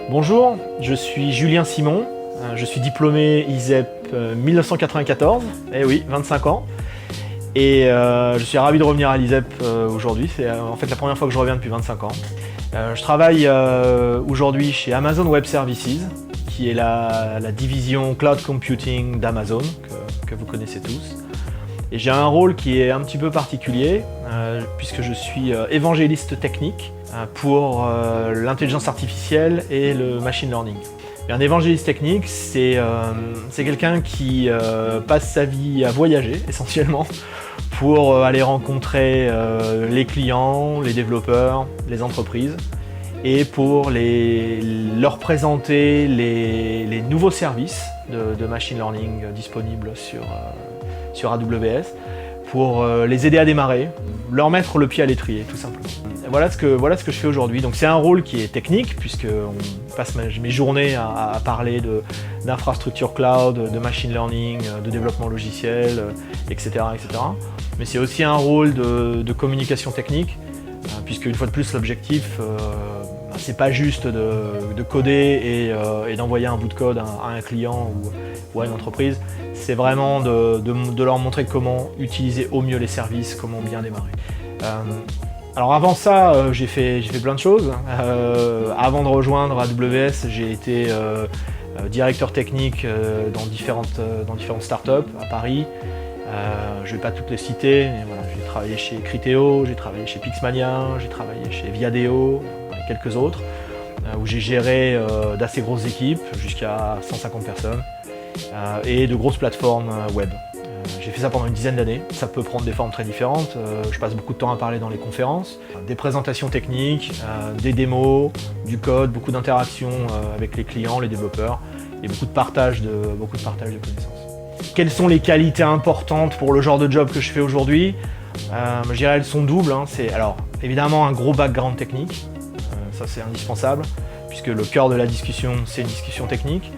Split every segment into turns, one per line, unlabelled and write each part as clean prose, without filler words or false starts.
Bonjour, je suis Julien Simon, je suis diplômé ISEP 1994, eh oui, 25 ans. Et je suis ravi de revenir à l'ISEP aujourd'hui, c'est en fait la première fois que je reviens depuis 25 ans. Je travaille aujourd'hui chez Amazon Web Services, qui est la division Cloud Computing d'Amazon, que vous connaissez tous. Et j'ai un rôle qui est un petit peu particulier, puisque je suis évangéliste technique pour l'intelligence artificielle et le machine learning. Et un évangéliste technique, c'est quelqu'un qui passe sa vie à voyager, essentiellement, pour aller rencontrer les clients, les développeurs, les entreprises, et pour leur présenter les nouveaux services de machine learning disponibles sur AWS, pour les aider à démarrer, leur mettre le pied à l'étrier, tout simplement. Et voilà ce que je fais aujourd'hui. Donc c'est un rôle qui est technique, puisqu'on passe mes journées à parler d'infrastructure cloud, de machine learning, de développement logiciel, etc., etc. Mais c'est aussi un rôle de communication technique, puisque une fois de plus l'objectif, c'est pas juste de coder et d'envoyer un bout de code à un client ou à une entreprise, c'est vraiment de leur montrer comment utiliser au mieux les services, comment bien démarrer. Alors avant ça, j'ai fait plein de choses. Avant de rejoindre AWS, j'ai été directeur technique dans différentes startups à Paris. Je ne vais pas toutes les citer, mais voilà, j'ai travaillé chez Criteo, j'ai travaillé chez Pixmania, j'ai travaillé chez Viadeo et quelques autres, où j'ai géré d'assez grosses équipes, jusqu'à 150 personnes, et de grosses plateformes web. J'ai fait ça pendant une dizaine d'années. Ça peut prendre des formes très différentes. Je passe beaucoup de temps à parler dans les conférences, des présentations techniques, des démos, du code, beaucoup d'interactions avec les clients, les développeurs, et beaucoup de partage de connaissances. Quelles sont les qualités importantes pour le genre de job que je fais aujourd'hui? Je dirais elles sont doubles. C'est alors évidemment un gros background technique, ça c'est indispensable, puisque le cœur de la discussion c'est une discussion technique.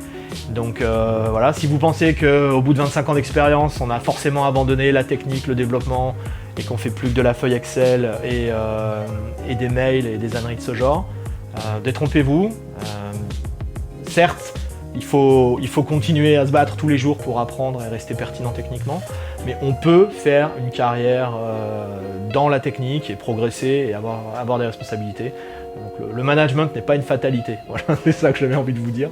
Donc voilà, si vous pensez qu'au bout de 25 ans d'expérience, on a forcément abandonné la technique, le développement, et qu'on fait plus que de la feuille Excel et des mails et des âneries de ce genre, détrompez-vous. Certes, il faut continuer à se battre tous les jours pour apprendre et rester pertinent techniquement, mais on peut faire une carrière dans la technique et progresser et avoir des responsabilités. Donc le management n'est pas une fatalité. Voilà, c'est ça que j'avais envie de vous dire.